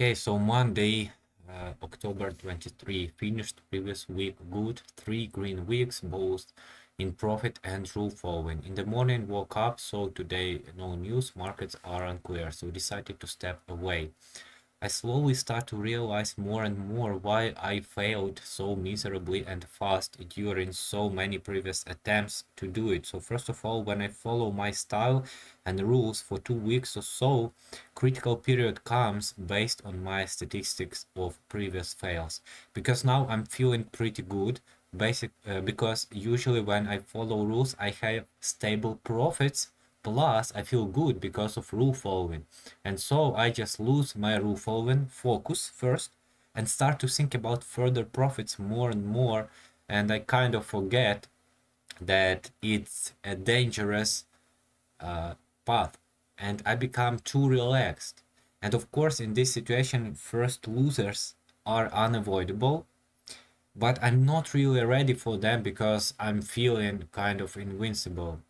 Okay, so Monday, October 23, finished previous week good, 3 green weeks, both in profit and rule following. In the morning, woke up, so today no news, markets are unclear, so decided to step away. I slowly start to realize more and more why I failed so miserably and fast during so many previous attempts to do it. So first of all, when I follow my style and rules for 2 weeks or so, critical period comes based on my statistics of previous fails. Because now I'm feeling pretty good, because usually when I follow rules, I have stable profits. Plus, I feel good because of rule following. And so I just lose my rule following focus first and start to think about further profits more and more. And I kind of forget that it's a dangerous path and I become too relaxed. And of course, in this situation, first losers are unavoidable, but I'm not really ready for them because I'm feeling kind of invincible.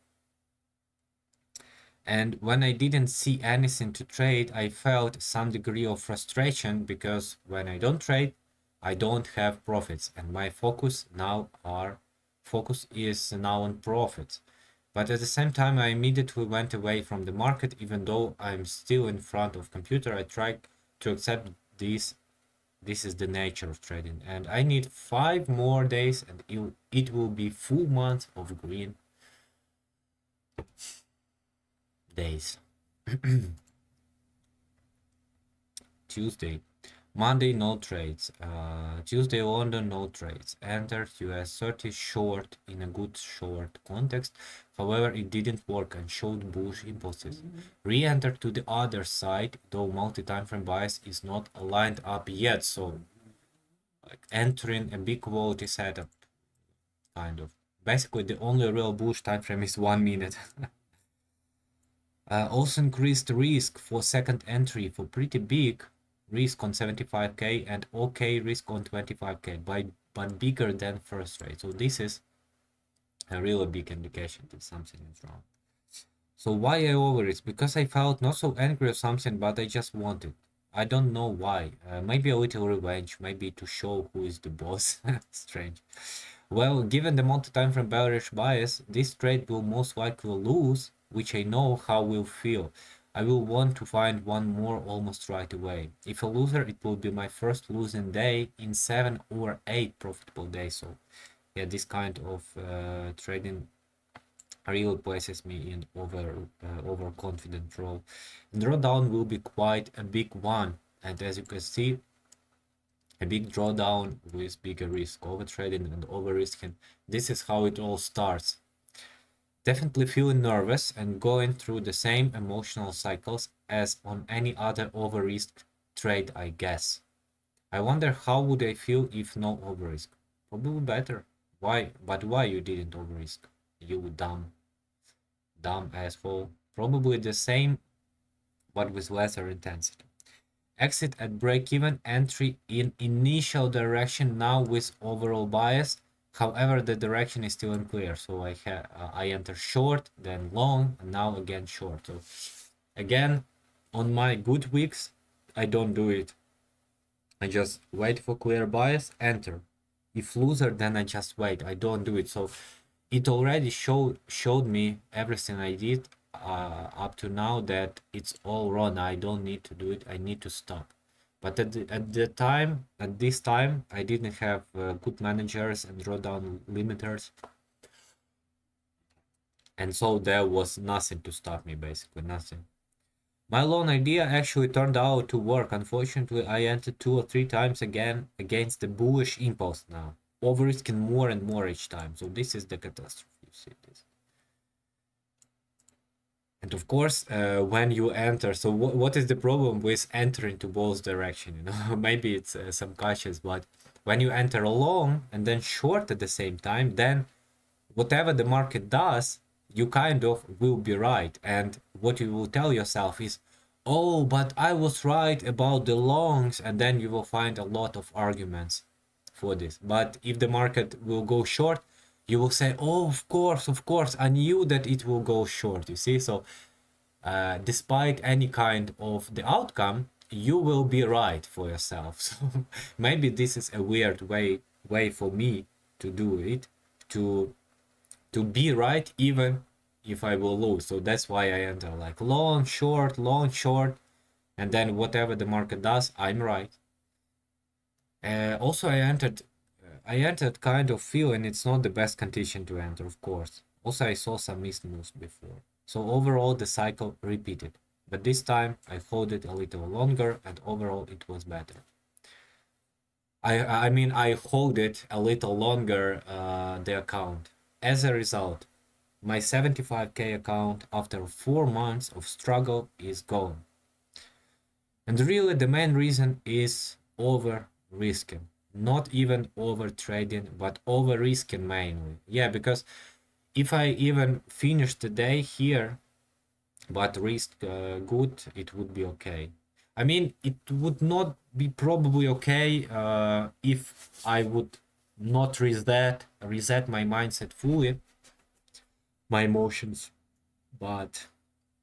And when I didn't see anything to trade, I felt some degree of frustration because when I don't trade, I don't have profits, and my focus is now on profits. But at the same time, I immediately went away from the market, even though I'm still in front of computer. I try to accept this. This is the nature of trading, and I need 5 more days, and it will be full month of green days. Tuesday. Monday, no trades. Tuesday, London, no trades. Entered US 30 short in a good short context. However, it didn't work and showed bullish impulses. Re-entered to the other side, though multi-time frame bias is not aligned up yet. So, like entering a big quality setup, kind of. Basically, the only real bullish time frame is 1 minute. Also increased risk for second entry for pretty big risk on 75k and okay risk on 25k, but bigger than first trade. So this is a really big indication that something is wrong. So why I over it? Because I felt not so angry or something, but I just wanted. I don't know why. Maybe a little revenge, maybe to show who is the boss. Strange. Well, given the multi-time frame bearish bias, this trade will most likely lose, which I know how will feel. I will want to find one more almost right away. If a loser, it will be my first losing day in 7 or 8 profitable days. So yeah, this kind of trading really places me in overconfident role. And drawdown will be quite a big one. And as you can see, a big drawdown with bigger risk, overtrading and over risking. This is how it all starts. Definitely feeling nervous and going through the same emotional cycles as on any other over risk trade, I guess. I wonder how would I feel if no over risk? Probably better. Why? But why you didn't over risk? You dumb asshole. Probably the same, but with lesser intensity. Exit at break-even, entry in initial direction now with overall bias. However, the direction is still unclear. So I enter short, then long, and now again short. So again, on my good weeks, I don't do it. I just wait for clear bias, enter. If loser, then I just wait. I don't do it. So it already showed me everything I did up to now that it's all wrong. I don't need to do it. I need to stop. But at this time, I didn't have good managers and drawdown limiters, and so there was nothing to stop me. Basically, nothing. My loan idea actually turned out to work. Unfortunately, I entered 2 or 3 times again against the bullish impulse now, over risking more and more each time. So this is the catastrophe. You see this. And of course, when you enter, so what is the problem with entering to both direction? You know, maybe it's some cautious, but when you enter long and then short at the same time, then whatever the market does, you kind of will be right. And what you will tell yourself is, oh, but I was right about the longs, and then you will find a lot of arguments for this. But if the market will go short, you will say, oh, of course, I knew that it will go short, you see? So despite any kind of the outcome, you will be right for yourself. So maybe this is a weird way for me to do it, to be right even if I will lose. So that's why I enter like long, short, and then whatever the market does, I'm right. Also, I entered kind of feeling it's not the best condition to enter, of course. Also, I saw some missed moves before. So overall, the cycle repeated. But this time, I hold it a little longer, and overall, it was better. I mean, I hold it a little longer, the account. As a result, my 75k account after 4 months of struggle is gone. And really, the main reason is over risking. Not even over trading, but over risking mainly. Yeah, because if I even finish the day here, but risk good, it would be okay. I mean, it would not be probably okay if I would not reset my mindset fully, my emotions. But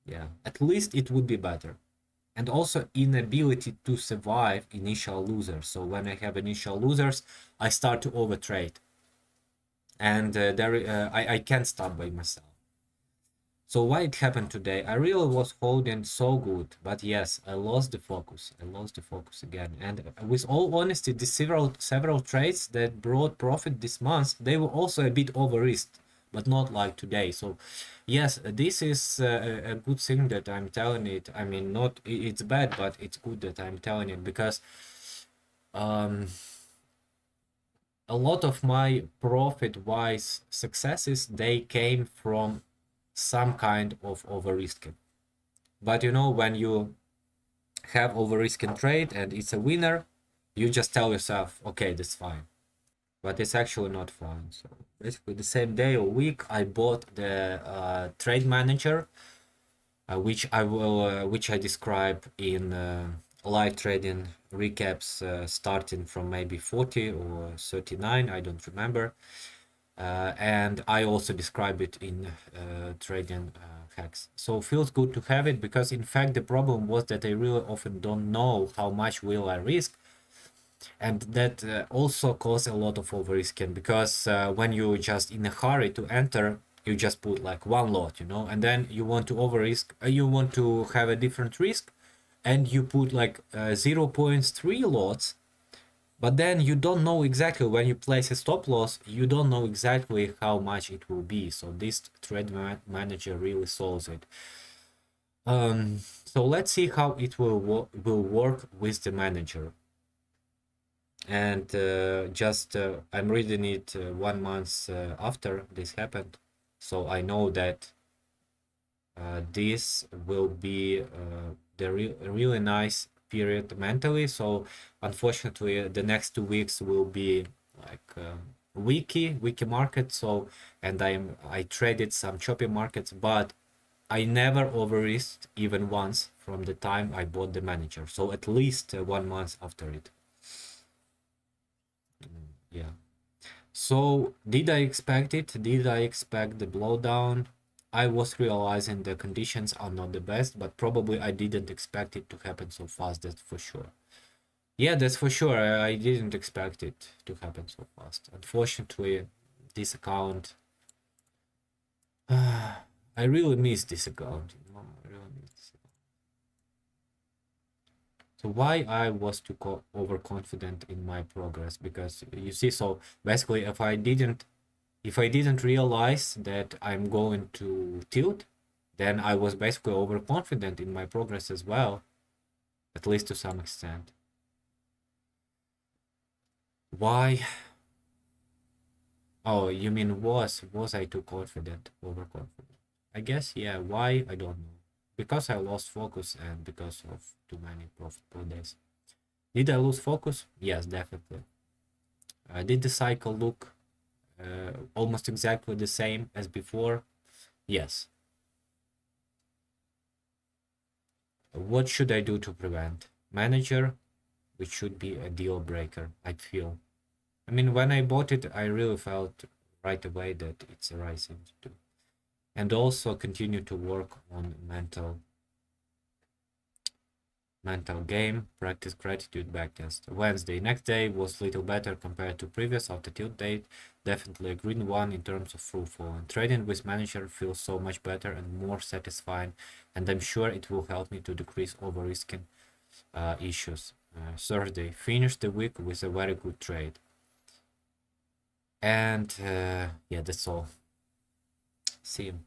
yeah, at least it would be better. And also inability to survive initial losers. So when I have initial losers, I start to overtrade, and I can't stop by myself. So why it happened today? I really was holding so good, but yes, I lost the focus. I lost the focus again. And with all honesty, the several trades that brought profit this month, they were also a bit over risked, but not like today. So yes, this is a good thing that I'm telling it. I mean, not it's bad, but it's good that I'm telling it, because um, a lot of my profit-wise successes, they came from some kind of over risking. But you know, when you have over risking trade and it's a winner, you just tell yourself, okay, that's fine. But it's actually not fine. So basically, the same day or week, I bought the trade manager, which I describe in live trading recaps, starting from maybe 40 or 39, I don't remember. And I also describe it in trading hacks. So feels good to have it, because in fact the problem was that I really often don't know how much will I risk, and that also cause a lot of over risking, because when you just in a hurry to enter, you just put like one lot, you know, and then you want to over risk, you want to have a different risk, and you put like 0.3 lots, but then you don't know exactly when you place a stop loss, you don't know exactly how much it will be. So this trade manager really solves it. So let's see how it will work with the manager. And I'm reading it 1 month after this happened, so I know that this will be the really nice period mentally. So unfortunately, the next 2 weeks will be like wiki market. So, and I traded some choppy markets, but I never over risked even once from the time I bought the manager. So at least 1 month after it. Yeah. So did I expect it? Did I expect the blowdown? I was realizing the conditions are not the best, but probably I didn't expect it to happen so fast, that's for sure. Yeah, that's for sure. I didn't expect it to happen so fast. Unfortunately, this account, I really miss this account. You know, I really miss this account. So why I was too overconfident in my progress? Because you see, so basically, if I didn't realize that I'm going to tilt, then I was basically overconfident in my progress as well, at least to some extent. Why? Oh, you mean was I too confident, overconfident? I guess, yeah. Why? I don't know. Because I lost focus and because of too many profitable days. Did I lose focus? Yes, definitely. Did the cycle look almost exactly the same as before? Yes. What should I do to prevent? Manager, which should be a deal breaker, I feel. I mean, when I bought it, I really felt right away that it's the right thing to do. And also continue to work on mental Mental game, practice gratitude backtest. Wednesday, next day was little better compared to previous altitude date. Definitely a green one in terms of fruitful. And trading with manager feels so much better and more satisfying, and I'm sure it will help me to decrease over risking issues. Thursday, finished the week with a very good trade. And yeah, that's all. See you.